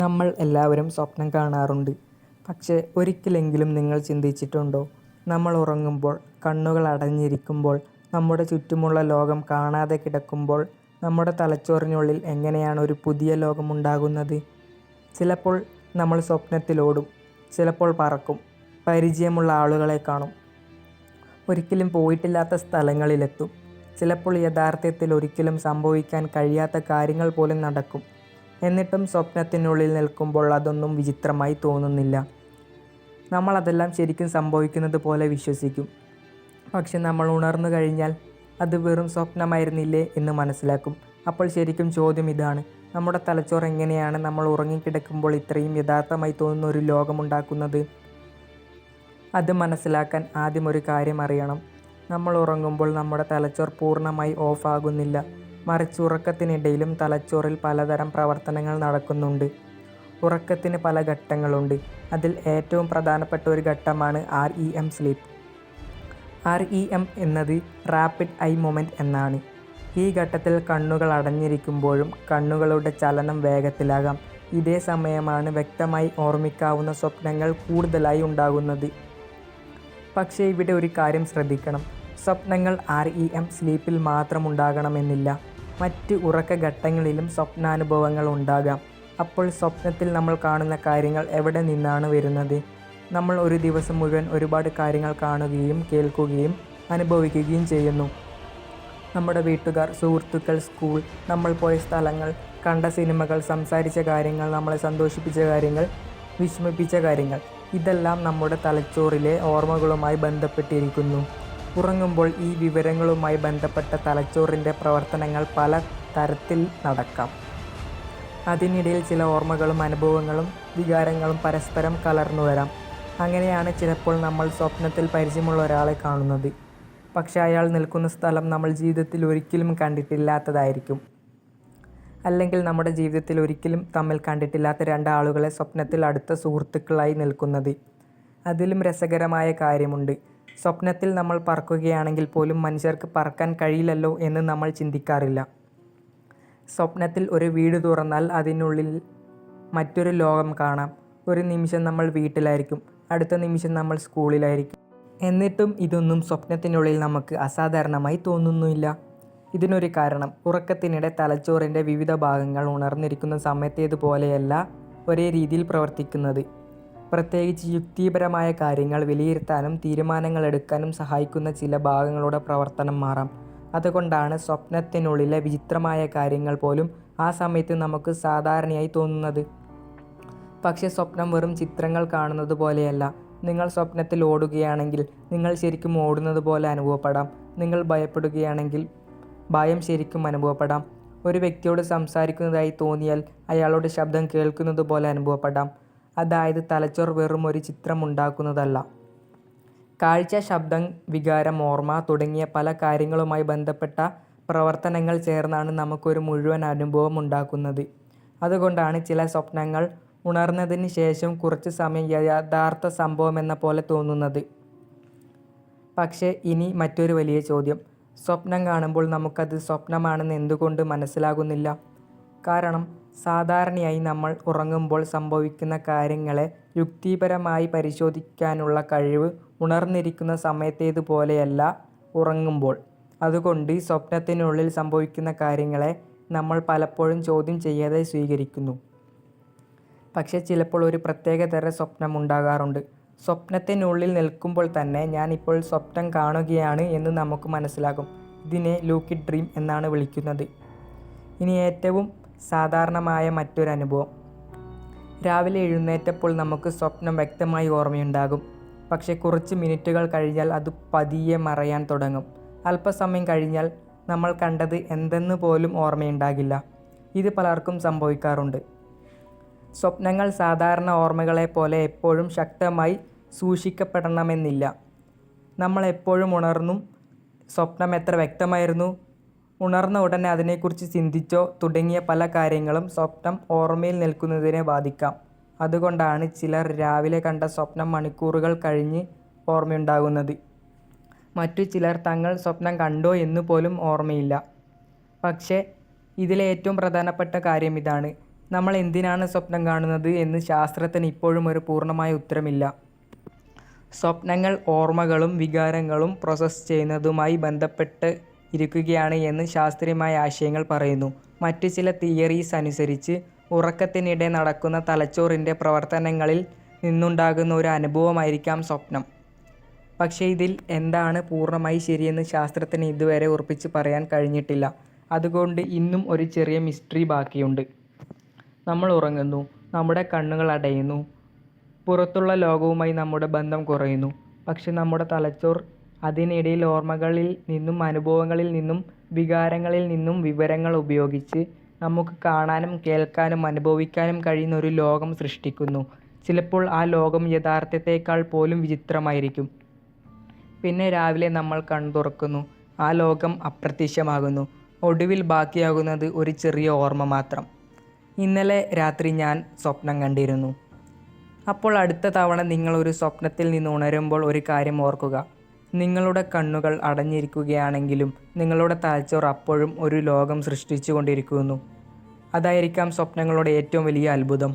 നമ്മൾ എല്ലാവരും സ്വപ്നം കാണാറുണ്ട്. പക്ഷേ ഒരിക്കലെങ്കിലും നിങ്ങൾ ചിന്തിച്ചിട്ടുണ്ടോ, നമ്മൾ ഉറങ്ങുമ്പോൾ, കണ്ണുകൾ അടഞ്ഞിരിക്കുമ്പോൾ, നമ്മുടെ ചുറ്റുമുള്ള ലോകം കാണാതെ കിടക്കുമ്പോൾ നമ്മുടെ തലച്ചോറിനുള്ളിൽ എങ്ങനെയാണ് ഒരു പുതിയ ലോകമുണ്ടാകുന്നത്? ചിലപ്പോൾ നമ്മൾ സ്വപ്നത്തിലോടും, ചിലപ്പോൾ പറക്കും, പരിചയമുള്ള ആളുകളെ കാണും, ഒരിക്കലും പോയിട്ടില്ലാത്ത സ്ഥലങ്ങളിലെത്തും. ചിലപ്പോൾ യഥാർത്ഥത്തിൽ ഒരിക്കലും സംഭവിക്കാൻ കഴിയാത്ത കാര്യങ്ങൾ പോലും നടക്കും. എന്നിട്ടും സ്വപ്നത്തിനുള്ളിൽ നിൽക്കുമ്പോൾ അതൊന്നും വിചിത്രമായി തോന്നുന്നില്ല. നമ്മളതെല്ലാം ശരിക്കും സംഭവിക്കുന്നത് പോലെ വിശ്വസിക്കും. പക്ഷെ നമ്മൾ ഉണർന്നു കഴിഞ്ഞാൽ അത് വെറും സ്വപ്നമായിരുന്നില്ലേ എന്ന് മനസ്സിലാക്കും. അപ്പോൾ ശരിക്കും ചോദ്യം ഇതാണ്: നമ്മുടെ തലച്ചോറ് എങ്ങനെയാണ് നമ്മൾ ഉറങ്ങിക്കിടക്കുമ്പോൾ ഇത്രയും യഥാർത്ഥമായി തോന്നുന്ന ഒരു ലോകമുണ്ടാക്കുന്നത്? അത് മനസ്സിലാക്കാൻ ആദ്യം ഒരു കാര്യം അറിയണം. നമ്മൾ ഉറങ്ങുമ്പോൾ നമ്മുടെ തലച്ചോർ പൂർണ്ണമായി ഓഫ് ആകുന്നില്ല. മറിച്ച് ഉറക്കത്തിനിടയിലും തലച്ചോറിൽ പലതരം പ്രവർത്തനങ്ങൾ നടക്കുന്നുണ്ട്. ഉറക്കത്തിന് പല ഘട്ടങ്ങളുണ്ട്. അതിൽ ഏറ്റവും പ്രധാനപ്പെട്ട ഒരു ഘട്ടമാണ് REM സ്ലീപ്പ്. REM എന്നത് റാപ്പിഡ് ഐ മൊമെൻറ്റ് എന്നാണ്. ഈ ഘട്ടത്തിൽ കണ്ണുകൾ അടഞ്ഞിരിക്കുമ്പോഴും കണ്ണുകളുടെ ചലനം വേഗത്തിലാകാം. ഇതേ സമയമാണ് വ്യക്തമായി ഓർമ്മിക്കാവുന്ന സ്വപ്നങ്ങൾ കൂടുതലായി ഉണ്ടാകുന്നത്. പക്ഷേ ഇവിടെ ഒരു കാര്യം ശ്രദ്ധിക്കണം: സ്വപ്നങ്ങൾ REM സ്ലീപ്പിൽ മാത്രം ഉണ്ടാകണമെന്നില്ല. മറ്റ് ഉറക്ക ഘട്ടങ്ങളിലും സ്വപ്നാനുഭവങ്ങൾ ഉണ്ടാകാം. അപ്പോൾ സ്വപ്നത്തിൽ നമ്മൾ കാണുന്ന കാര്യങ്ങൾ എവിടെ നിന്നാണ് വരുന്നത്? നമ്മൾ ഒരു ദിവസം മുഴുവൻ ഒരുപാട് കാര്യങ്ങൾ കാണുകയും കേൾക്കുകയും അനുഭവിക്കുകയും ചെയ്യുന്നു. നമ്മുടെ വീട്ടുകാർ, സുഹൃത്തുക്കൾ, സ്കൂൾ, നമ്മൾ പോയ സ്ഥലങ്ങൾ, കണ്ട സിനിമകൾ, സംസാരിച്ച കാര്യങ്ങൾ, നമ്മളെ സന്തോഷിപ്പിച്ച കാര്യങ്ങൾ, വിഷമിപ്പിച്ച കാര്യങ്ങൾ, ഇതെല്ലാം നമ്മുടെ തലച്ചോറിലെ ഓർമ്മകളുമായി ബന്ധപ്പെട്ടിരിക്കുന്നു. ഉറങ്ങുമ്പോൾ ഈ വിവരങ്ങളുമായി ബന്ധപ്പെട്ട തലച്ചോറിൻ്റെ പ്രവർത്തനങ്ങൾ പല തരത്തിൽ നടക്കാം. അതിനിടയിൽ ചില ഓർമ്മകളും അനുഭവങ്ങളും വികാരങ്ങളും പരസ്പരം കലർന്നു വരാം. അങ്ങനെയാണ് ചിലപ്പോൾ നമ്മൾ സ്വപ്നത്തിൽ പരിചയമുള്ള ഒരാളെ കാണുന്നത്. പക്ഷേ അയാൾ നിൽക്കുന്ന സ്ഥലം നമ്മൾ ജീവിതത്തിൽ ഒരിക്കലും കണ്ടിട്ടില്ലാത്തതായിരിക്കും. അല്ലെങ്കിൽ നമ്മുടെ ജീവിതത്തിൽ ഒരിക്കലും തമ്മിൽ കണ്ടിട്ടില്ലാത്ത രണ്ടാളുകളെ സ്വപ്നത്തിൽ അടുത്ത സുഹൃത്തുക്കളായി നിൽക്കുന്നത്. അതിലും രസകരമായ കാര്യമുണ്ട്. സ്വപ്നത്തിൽ നമ്മൾ പറക്കുകയാണെങ്കിൽ പോലും മനുഷ്യർക്ക് പറക്കാൻ കഴിയില്ലല്ലോ എന്ന് നമ്മൾ ചിന്തിക്കാറില്ല. സ്വപ്നത്തിൽ ഒരു വീട് തുറന്നാൽ അതിനുള്ളിൽ മറ്റൊരു ലോകം കാണാം. ഒരു നിമിഷം നമ്മൾ വീട്ടിലായിരിക്കും, അടുത്ത നിമിഷം നമ്മൾ സ്കൂളിലായിരിക്കും. എന്നിട്ടും ഇതൊന്നും സ്വപ്നത്തിനുള്ളിൽ നമുക്ക് അസാധാരണമായി തോന്നുന്നില്ല. ഇതിനൊരു കാരണം, ഉറക്കത്തിനിടെ തലച്ചോറിൻ്റെ വിവിധ ഭാഗങ്ങൾ ഉണർന്നിരിക്കുന്ന സമയത്തേതുപോലെയല്ല ഒരേ രീതിയിൽ പ്രവർത്തിക്കുന്നത്. പ്രത്യേകിച്ച് യുക്തിപരമായ കാര്യങ്ങൾ വിലയിരുത്താനും തീരുമാനങ്ങൾ എടുക്കാനും സഹായിക്കുന്ന ചില ഭാഗങ്ങളുടെ പ്രവർത്തനം മാറാം. അതുകൊണ്ടാണ് സ്വപ്നത്തിനുള്ളിലെ വിചിത്രമായ കാര്യങ്ങൾ പോലും ആ സമയത്ത് നമുക്ക് സാധാരണയായി തോന്നുന്നത്. പക്ഷേ സ്വപ്നം വെറും ചിത്രങ്ങൾ കാണുന്നത് പോലെയല്ല. നിങ്ങൾ സ്വപ്നത്തിൽ ഓടുകയാണെങ്കിൽ നിങ്ങൾ ശരിക്കും ഓടുന്നത് പോലെ അനുഭവപ്പെടാം. നിങ്ങൾ ഭയപ്പെടുകയാണെങ്കിൽ ഭയം ശരിക്കും അനുഭവപ്പെടാം. ഒരു വ്യക്തിയോട് സംസാരിക്കുന്നതായി തോന്നിയാൽ അയാളുടെ ശബ്ദം കേൾക്കുന്നത് പോലെ അനുഭവപ്പെടാം. അതായത് തലച്ചോർ വെറും ഒരു ചിത്രം ഉണ്ടാക്കുന്നതല്ല. കാഴ്ച, ശബ്ദം, വികാരം, ഓർമ്മ തുടങ്ങിയ പല കാര്യങ്ങളുമായി ബന്ധപ്പെട്ട പ്രവർത്തനങ്ങൾ ചേർന്നാണ് നമുക്കൊരു മുഴുവൻ അനുഭവം ഉണ്ടാക്കുന്നത്. അതുകൊണ്ടാണ് ചില സ്വപ്നങ്ങൾ ഉണർന്നതിന് ശേഷം കുറച്ച് സമയം യഥാർത്ഥ സംഭവമെന്ന പോലെ തോന്നുന്നത്. പക്ഷേ ഇനി മറ്റൊരു വലിയ ചോദ്യം: സ്വപ്നം കാണുമ്പോൾ നമുക്കത് സ്വപ്നമാണെന്ന് എന്തുകൊണ്ട് മനസ്സിലാകുന്നില്ല? കാരണം സാധാരണയായി നമ്മൾ ഉറങ്ങുമ്പോൾ സംഭവിക്കുന്ന കാര്യങ്ങളെ യുക്തിപരമായി പരിശോധിക്കാനുള്ള കഴിവ് ഉണർന്നിരിക്കുന്ന സമയത്തേതുപോലെയല്ല ഉറങ്ങുമ്പോൾ. അതുകൊണ്ട് സ്വപ്നത്തിനുള്ളിൽ സംഭവിക്കുന്ന കാര്യങ്ങളെ നമ്മൾ പലപ്പോഴും ചോദ്യം ചെയ്യാതെ സ്വീകരിക്കുന്നു. പക്ഷേ ചിലപ്പോൾ ഒരു പ്രത്യേക തരം സ്വപ്നം ഉണ്ടാകാറുണ്ട്. സ്വപ്നത്തിനുള്ളിൽ നിൽക്കുമ്പോൾ തന്നെ ഞാനിപ്പോൾ സ്വപ്നം കാണുകയാണ് എന്ന് നമുക്ക് മനസ്സിലാകും. ഇതിനെ ലൂസിഡ് ഡ്രീം എന്നാണ് വിളിക്കുന്നത്. ഇനി ഏറ്റവും സാധാരണമായ മറ്റൊരനുഭവം: രാവിലെ എഴുന്നേറ്റപ്പോൾ നമുക്ക് സ്വപ്നം വ്യക്തമായി ഓർമ്മയുണ്ടാകും. പക്ഷേ കുറച്ച് മിനിറ്റുകൾ കഴിഞ്ഞാൽ അത് പതിയെ മറയാൻ തുടങ്ങും. അല്പസമയം കഴിഞ്ഞാൽ നമ്മൾ കണ്ടത് എന്തെന്ന് പോലും ഓർമ്മയുണ്ടാകില്ല. ഇത് പലർക്കും സംഭവിക്കാറുണ്ട്. സ്വപ്നങ്ങൾ സാധാരണ ഓർമ്മകളെപ്പോലെ എപ്പോഴും ശക്തമായി സൂക്ഷിക്കപ്പെടണമെന്നില്ല. നമ്മൾ എപ്പോഴും ഉണർന്നും സ്വപ്നം എത്ര വ്യക്തമായിരുന്നു, ഉണർന്ന ഉടനെ അതിനെക്കുറിച്ച് ചിന്തിച്ചോ തുടങ്ങിയ പല കാര്യങ്ങളും സ്വപ്നം ഓർമ്മയിൽ നിൽക്കുന്നതിനെ ബാധിക്കാം. അതുകൊണ്ടാണ് ചിലർ രാവിലെ കണ്ട സ്വപ്നം മണിക്കൂറുകൾ കഴിഞ്ഞ് ഓർമ്മയുണ്ടാകുന്നത്. മറ്റു ചിലർ തങ്ങൾ സ്വപ്നം കണ്ടോ എന്ന് പോലും ഓർമ്മയില്ല. പക്ഷേ ഇതിലെ ഏറ്റവും പ്രധാനപ്പെട്ട കാര്യം ഇതാണ്: നമ്മൾ എന്തിനാണ് സ്വപ്നം കാണുന്നത് എന്ന് ശാസ്ത്രത്തിന് ഇപ്പോഴും ഒരു പൂർണ്ണമായ ഉത്തരമില്ല. സ്വപ്നങ്ങൾ ഓർമ്മകളും വികാരങ്ങളും പ്രോസസ്സ് ചെയ്യുന്നതുമായി ബന്ധപ്പെട്ട് ഇരിക്കുകയാണ് എന്ന് ശാസ്ത്രീയമായ ആശയങ്ങൾ പറയുന്നു. മറ്റു ചില തിയറീസ് അനുസരിച്ച് ഉറക്കത്തിനിടെ നടക്കുന്ന തലച്ചോറിൻ്റെ പ്രവർത്തനങ്ങളിൽ നിന്നുണ്ടാകുന്ന ഒരു അനുഭവമായിരിക്കാം സ്വപ്നം. പക്ഷേ ഇതിൽ എന്താണ് പൂർണ്ണമായി ശരിയെന്ന് ശാസ്ത്രത്തിന് ഇതുവരെ ഉറപ്പിച്ച് പറയാൻ കഴിഞ്ഞിട്ടില്ല. അതുകൊണ്ട് ഇന്നും ഒരു ചെറിയ മിസ്റ്ററി ബാക്കിയുണ്ട്. നമ്മൾ ഉറങ്ങുന്നു, നമ്മുടെ കണ്ണുകൾ അടയുന്നു, പുറത്തുള്ള ലോകവുമായി നമ്മുടെ ബന്ധം കുറയുന്നു. പക്ഷെ നമ്മുടെ തലച്ചോർ അതിനിടയിൽ ഓർമ്മകളിൽ നിന്നും അനുഭവങ്ങളിൽ നിന്നും വികാരങ്ങളിൽ നിന്നും വിവരങ്ങൾ ഉപയോഗിച്ച് നമുക്ക് കാണാനും കേൾക്കാനും അനുഭവിക്കാനും കഴിയുന്ന ഒരു ലോകം സൃഷ്ടിക്കുന്നു. ചിലപ്പോൾ ആ ലോകം യഥാർത്ഥത്തേക്കാൾ പോലും വിചിത്രമായിരിക്കും. പിന്നെ രാവിലെ നമ്മൾ കണ്ണു തുറക്കുന്നു, ആ ലോകം അപ്രത്യക്ഷമാകുന്നു. ഒടുവിൽ ബാക്കിയാകുന്നത് ഒരു ചെറിയ ഓർമ്മ മാത്രം. ഇന്നലെ രാത്രി ഞാൻ സ്വപ്നം കണ്ടിരുന്നു. അപ്പോൾ അടുത്ത തവണ നിങ്ങൾ ഒരു സ്വപ്നത്തിൽ നിന്ന് ഉണരുമ്പോൾ ഒരു കാര്യം ഓർക്കുക. നിങ്ങളുടെ കണ്ണുകൾ അടഞ്ഞിരിക്കുകയാണെങ്കിലും നിങ്ങളുടെ തലച്ചോർ അപ്പോഴും ഒരു ലോകം സൃഷ്ടിച്ചു കൊണ്ടിരിക്കുന്നു. അതായിരിക്കാം സ്വപ്നങ്ങളുടെ ഏറ്റവും വലിയ അത്ഭുതം.